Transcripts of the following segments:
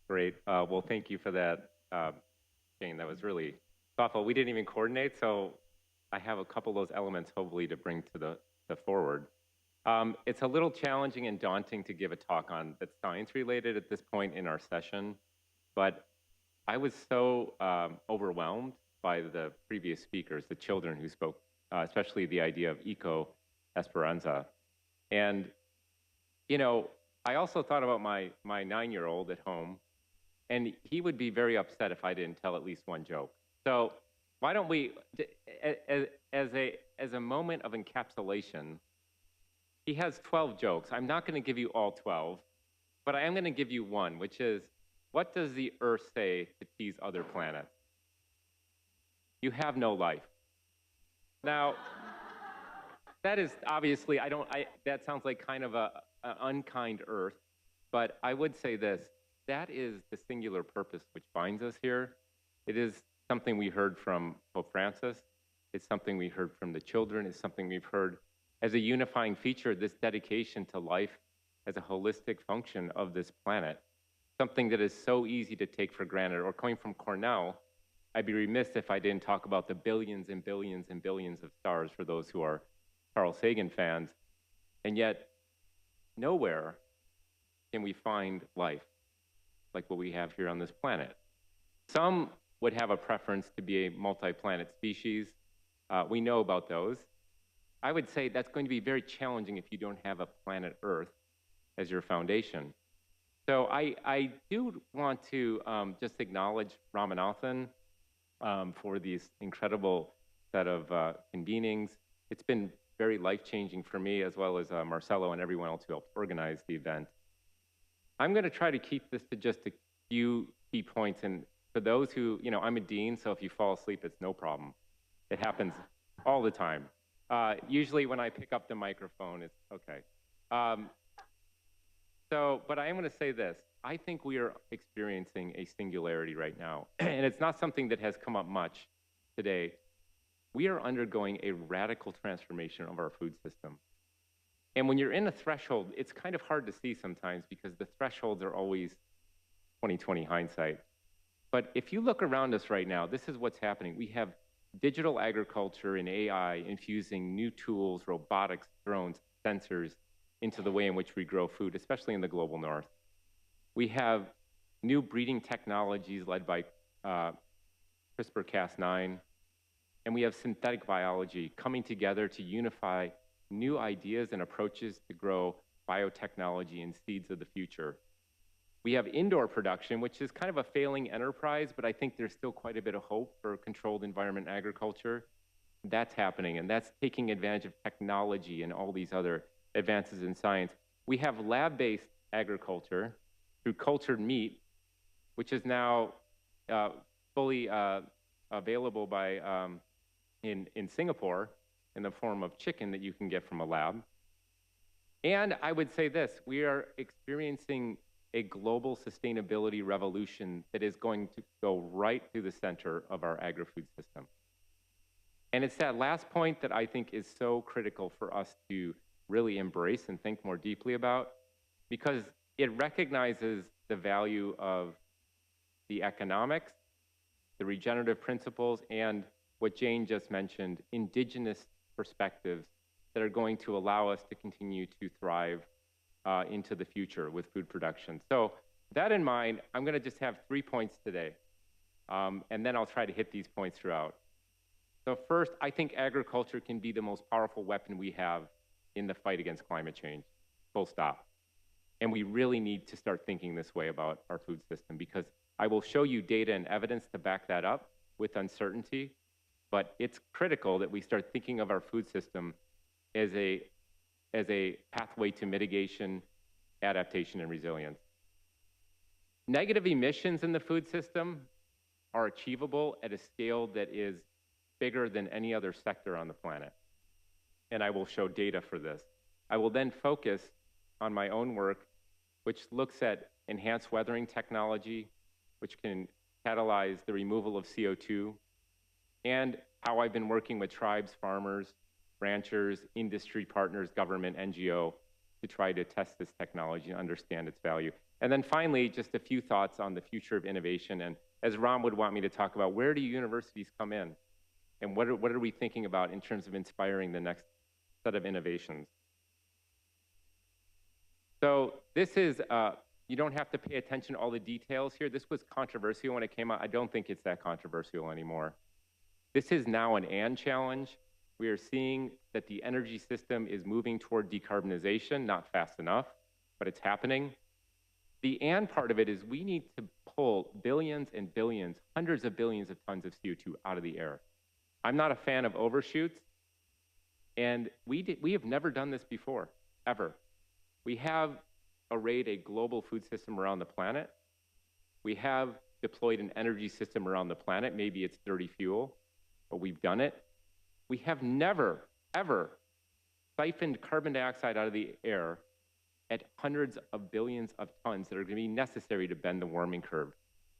Great. Well, thank you for that, Jane. That was really thoughtful. We didn't even coordinate, so I have a couple of those elements hopefully to bring to the forward. It's a little challenging and daunting to give a talk on that's science related at this point in our session, but I was so overwhelmed by the previous speakers, the children who spoke, especially the idea of eco esperanza. And, you know, I also thought about my 9-year-old at home, and he would be very upset if I didn't tell at least one joke. So why don't we, as a moment of encapsulation, he has 12 jokes. I'm not going to give you all 12, but I am going to give you one, which is, what does the Earth say to tease other planets? You have no life. Now, that is obviously, that sounds like kind of an unkind Earth, but I would say this, that is the singular purpose which binds us here. It is something we heard from Pope Francis. It's something we heard from the children. It's something we've heard as a unifying feature, this dedication to life as a holistic function of this planet, something that is so easy to take for granted. Or coming from Cornell, I'd be remiss if I didn't talk about the billions and billions and billions of stars for those who are Carl Sagan fans. And yet, nowhere can we find life like what we have here on this planet. Some would have a preference to be a multi-planet species. We know about those. I would say that's going to be very challenging if you don't have a planet Earth as your foundation. So I do want to just acknowledge Ramanathan for these incredible set of convenings. It's been very life-changing for me, as well as Marcelo and everyone else who helped organize the event. I'm going to try to keep this to just a few key points. And for those who, I'm a dean, so if you fall asleep, it's no problem. It happens all the time. Usually when I pick up the microphone, it's okay. But I am going to say this. I think we are experiencing a singularity right now. And it's not something that has come up much today. We are undergoing a radical transformation of our food system. And when you're in a threshold, it's kind of hard to see sometimes because the thresholds are always 20/20 hindsight. But if you look around us right now, this is what's happening. We have digital agriculture and AI infusing new tools, robotics, drones, sensors into the way in which we grow food, especially in the global north. We have new breeding technologies led by CRISPR-Cas9, and we have synthetic biology coming together to unify new ideas and approaches to grow biotechnology and seeds of the future. We have indoor production, which is kind of a failing enterprise, but I think there's still quite a bit of hope for controlled environment agriculture. That's happening, and that's taking advantage of technology and all these other advances in science. We have lab-based agriculture through cultured meat, which is now fully available in Singapore in the form of chicken that you can get from a lab. And I would say this, we are experiencing a global sustainability revolution that is going to go right through the center of our agri-food system. And it's that last point that I think is so critical for us to really embrace and think more deeply about, because it recognizes the value of the economics, the regenerative principles, and what Jane just mentioned, indigenous perspectives that are going to allow us to continue to thrive into the future with food production. So that in mind, I'm going to just have 3 points today, and then I'll try to hit these points throughout. So first, I think agriculture can be the most powerful weapon we have in the fight against climate change, full stop. And we really need to start thinking this way about our food system, because I will show you data and evidence to back that up with uncertainty, but it's critical that we start thinking of our food system as a pathway to mitigation, adaptation, and resilience. Negative emissions in the food system are achievable at a scale that is bigger than any other sector on the planet. And I will show data for this. I will then focus on my own work, which looks at enhanced weathering technology, which can catalyze the removal of CO2, and how I've been working with tribes, farmers, ranchers, industry partners, government, NGO, to try to test this technology and understand its value. And then finally, just a few thoughts on the future of innovation. And as Ram would want me to talk about, where do universities come in? And what are we thinking about in terms of inspiring the next set of innovations? So this is, you don't have to pay attention to all the details here. This was controversial when it came out. I don't think it's that controversial anymore. This is now an and challenge. We are seeing that the energy system is moving toward decarbonization, not fast enough, but it's happening. The and part of it is we need to pull billions and billions, hundreds of billions of tons of CO2 out of the air. I'm not a fan of overshoots, and we have never done this before, ever. We have arrayed a global food system around the planet. We have deployed an energy system around the planet. Maybe it's dirty fuel, but we've done it. We have never, ever siphoned carbon dioxide out of the air at hundreds of billions of tons that are going to be necessary to bend the warming curve.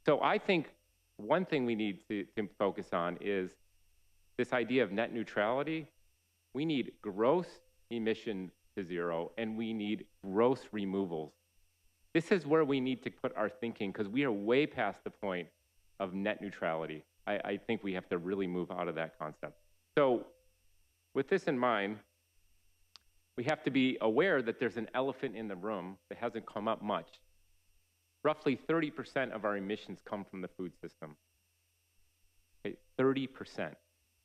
So I think one thing we need to focus on is this idea of net neutrality. We need gross emission to zero, and we need gross removals. This is where we need to put our thinking, because we are way past the point of net neutrality. I think we have to really move out of that concept. So with this in mind, we have to be aware that there's an elephant in the room that hasn't come up much. Roughly 30% of our emissions come from the food system. Okay, 30%.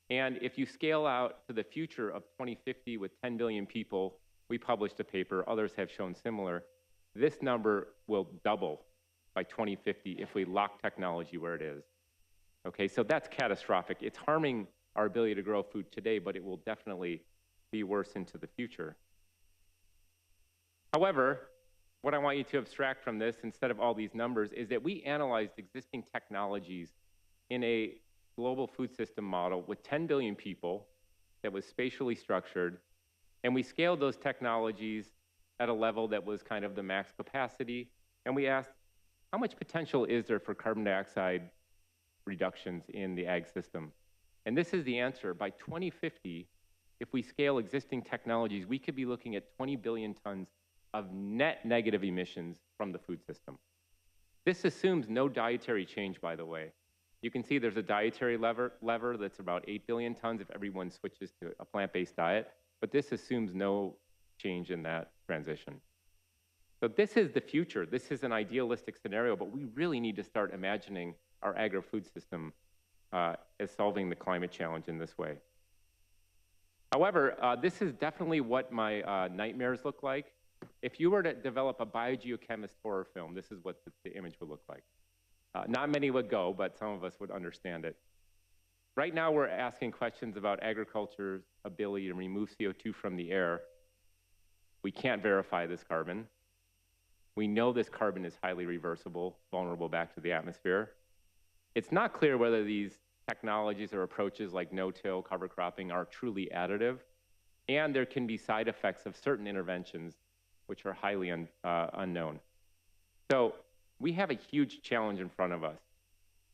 And if you scale out to the future of 2050 with 10 billion people, we published a paper, others have shown similar, this number will double by 2050 if we lock technology where it is. Okay, so that's catastrophic. It's harming our ability to grow food today, but it will definitely be worse into the future. However, what I want you to abstract from this, instead of all these numbers, is that we analyzed existing technologies in a global food system model with 10 billion people that was spatially structured, and we scaled those technologies at a level that was kind of the max capacity, and we asked, how much potential is there for carbon dioxide reductions in the ag system? And this is the answer. By 2050, if we scale existing technologies, we could be looking at 20 billion tons of net negative emissions from the food system. This assumes no dietary change, by the way. You can see there's a dietary lever that's about 8 billion tons if everyone switches to a plant-based diet, but this assumes no change in that transition. So this is the future. This is an idealistic scenario, but we really need to start imagining our agri-food system as solving the climate challenge in this way. However, this is definitely what my nightmares look like. If you were to develop a biogeochemist horror film, this is what the image would look like. Not many would go, but some of us would understand it. Right now, we're asking questions about agriculture's ability to remove CO2 from the air. We can't verify this carbon. We know this carbon is highly reversible, vulnerable back to the atmosphere. It's not clear whether these technologies or approaches like no-till, cover cropping are truly additive, and there can be side effects of certain interventions which are highly unknown. So we have a huge challenge in front of us.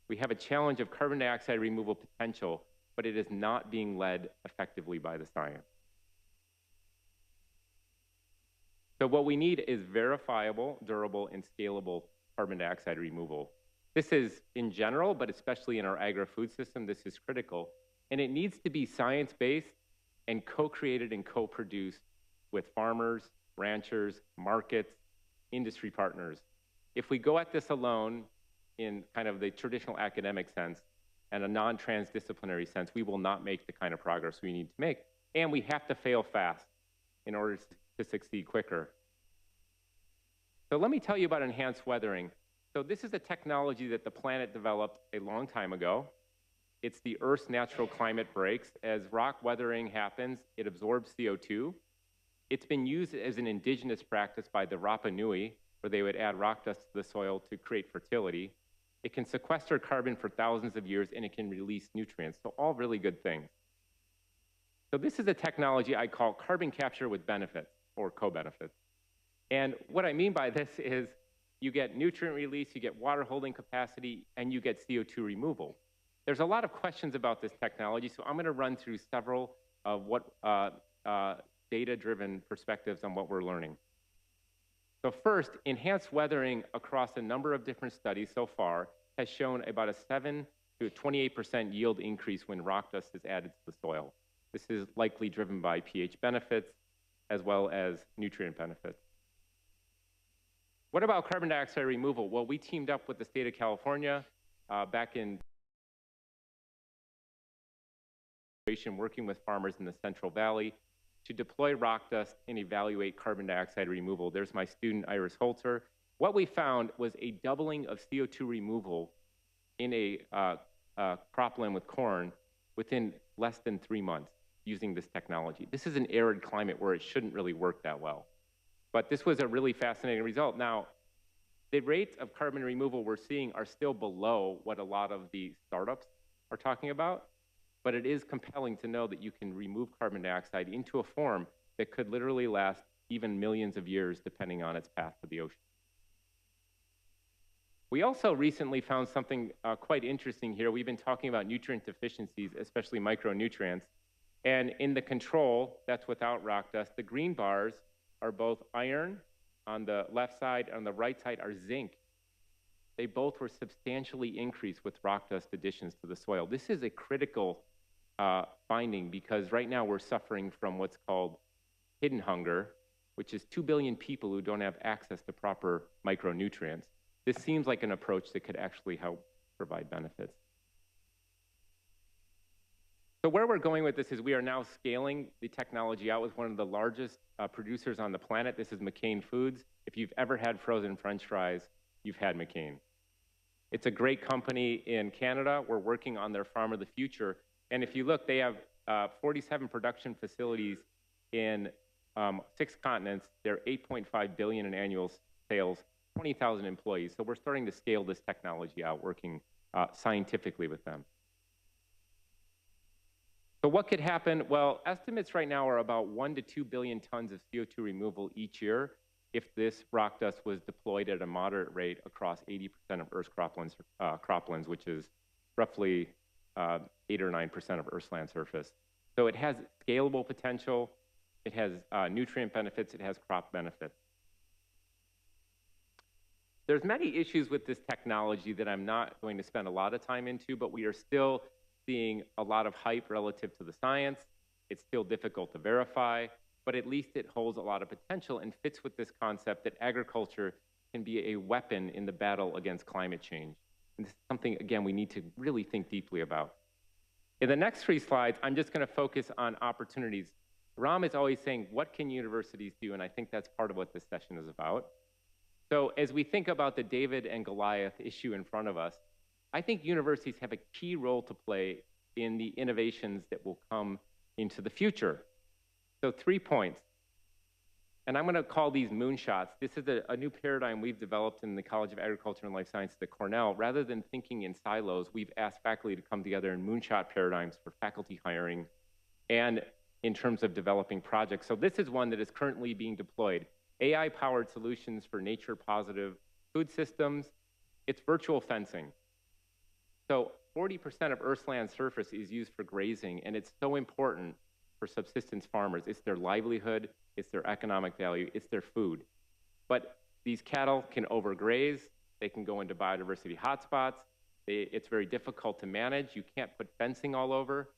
We have a challenge of carbon dioxide removal potential, but it is not being led effectively by the science. So what we need is verifiable, durable, and scalable carbon dioxide removal. This is in general, but especially in our agri-food system, this is critical. And it needs to be science-based and co-created and co-produced with farmers, ranchers, markets, industry partners. If we go at this alone in kind of the traditional academic sense and a non-transdisciplinary sense, we will not make the kind of progress we need to make. And we have to fail fast in order to succeed quicker. So let me tell you about enhanced weathering. So this is a technology that the planet developed a long time ago. It's the Earth's natural climate breaks. As rock weathering happens, it absorbs CO2. It's been used as an indigenous practice by the Rapa Nui, where they would add rock dust to the soil to create fertility. It can sequester carbon for thousands of years, and it can release nutrients. So all really good things. So this is a technology I call carbon capture with benefits, or co-benefits. And what I mean by this is you get nutrient release, you get water holding capacity, and you get CO2 removal. There's a lot of questions about this technology, so I'm going to run through several of what data-driven perspectives on what we're learning. So first, enhanced weathering across a number of different studies so far has shown about a 7 to 28% yield increase when rock dust is added to the soil. This is likely driven by pH benefits as well as nutrient benefits. What about carbon dioxide removal? Well, we teamed up with the state of California back in working with farmers in the Central Valley to deploy rock dust and evaluate carbon dioxide removal. There's my student, Iris Houlton. What we found was a doubling of CO2 removal in a cropland with corn within less than 3 months using this technology. This is an arid climate where it shouldn't really work that well. But this was a really fascinating result. Now, the rates of carbon removal we're seeing are still below what a lot of the startups are talking about, but it is compelling to know that you can remove carbon dioxide into a form that could literally last even millions of years depending on its path to the ocean. We also recently found something quite interesting here. We've been talking about nutrient deficiencies, especially micronutrients. And in the control, that's without rock dust, the green bars are both iron on the left side, on the right side are zinc. They both were substantially increased with rock dust additions to the soil. This is a critical finding because right now we're suffering from what's called hidden hunger, which is 2 billion people who don't have access to proper micronutrients. This seems like an approach that could actually help provide benefits. So where we're going with this is we are now scaling the technology out with one of the largest producers on the planet. This is McCain Foods. If you've ever had frozen French fries, you've had McCain. It's a great company in Canada. We're working on their farm of the future. And if you look, they have 47 production facilities in 6 continents. They're $8.5 billion in annual sales, 20,000 employees. So we're starting to scale this technology out, working scientifically with them. So what could happen? Well, estimates right now are about 1 to 2 billion tons of CO2 removal each year if this rock dust was deployed at a moderate rate across 80% of Earth's croplands, which is roughly 8 or 9% of Earth's land surface. So it has scalable potential, it has nutrient benefits, it has crop benefits. There's many issues with this technology that I'm not going to spend a lot of time into, but we are still seeing a lot of hype relative to the science. It's still difficult to verify, but at least it holds a lot of potential and fits with this concept that agriculture can be a weapon in the battle against climate change. And this is something, again, we need to really think deeply about. In the next 3 slides, I'm just going to focus on opportunities. Ram is always saying, what can universities do? And I think that's part of what this session is about. So as we think about the David and Goliath issue in front of us, I think universities have a key role to play in the innovations that will come into the future. So 3 points. And I'm going to call these moonshots. This is a new paradigm we've developed in the College of Agriculture and Life Sciences at Cornell. Rather than thinking in silos, we've asked faculty to come together in moonshot paradigms for faculty hiring and in terms of developing projects. So this is one that is currently being deployed. AI-powered solutions for nature-positive food systems. It's virtual fencing. So 40% of Earth's land surface is used for grazing, and it's so important for subsistence farmers. It's their livelihood, it's their economic value, it's their food. But these cattle can overgraze, they can go into biodiversity hotspots, it's very difficult to manage, you can't put fencing all over.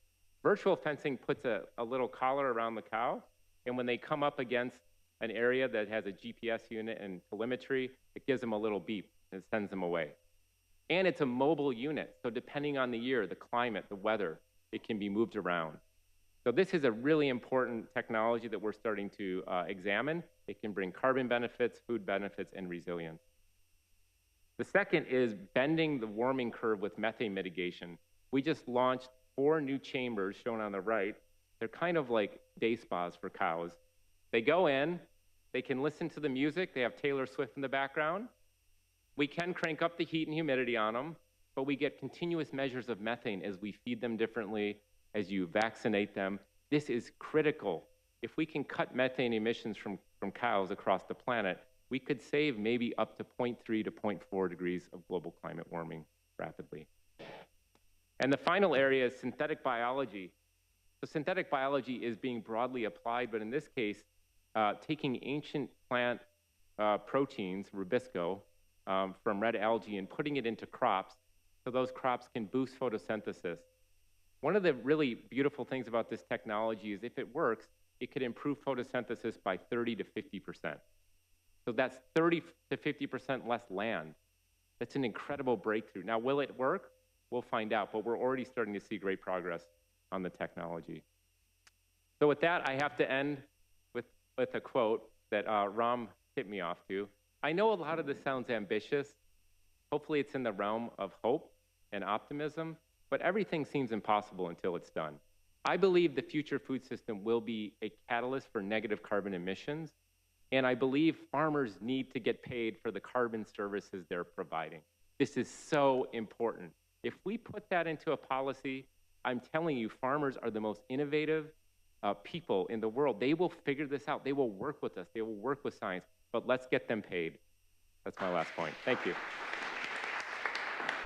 Virtual fencing puts a little collar around the cow, and when they come up against an area that has a GPS unit and telemetry, it gives them a little beep and it sends them away. And it's a mobile unit, so depending on the year, the climate, the weather, it can be moved around. So this is a really important technology that we're starting to examine. It can bring carbon benefits, food benefits, and resilience. The second is bending the warming curve with methane mitigation. We just launched 4 new chambers shown on the right. They're kind of like day spas for cows. They go in, they can listen to the music, they have Taylor Swift in the background. We can crank up the heat and humidity on them, but we get continuous measures of methane as we feed them differently, as you vaccinate them. This is critical. If we can cut methane emissions from cows across the planet, we could save maybe up to 0.3 to 0.4 degrees of global climate warming rapidly. And the final area is synthetic biology. So synthetic biology is being broadly applied, but in this case, taking ancient plant proteins, rubisco, from red algae and putting it into crops so those crops can boost photosynthesis. One of the really beautiful things about this technology is if it works, it could improve photosynthesis by 30 to 50%. So that's 30 to 50% less land. That's an incredible breakthrough. Now, will it work? We'll find out, but we're already starting to see great progress on the technology. So with that, I have to end with a quote that Ram hit me off to. I know a lot of this sounds ambitious. Hopefully it's in the realm of hope and optimism, but everything seems impossible until it's done. I believe the future food system will be a catalyst for negative carbon emissions, and I believe farmers need to get paid for the carbon services they're providing. This is so important. If we put that into a policy, I'm telling you, farmers are the most innovative people in the world. They will figure this out. They will work with us. They will work with science, but let's get them paid. That's my last point. Thank you.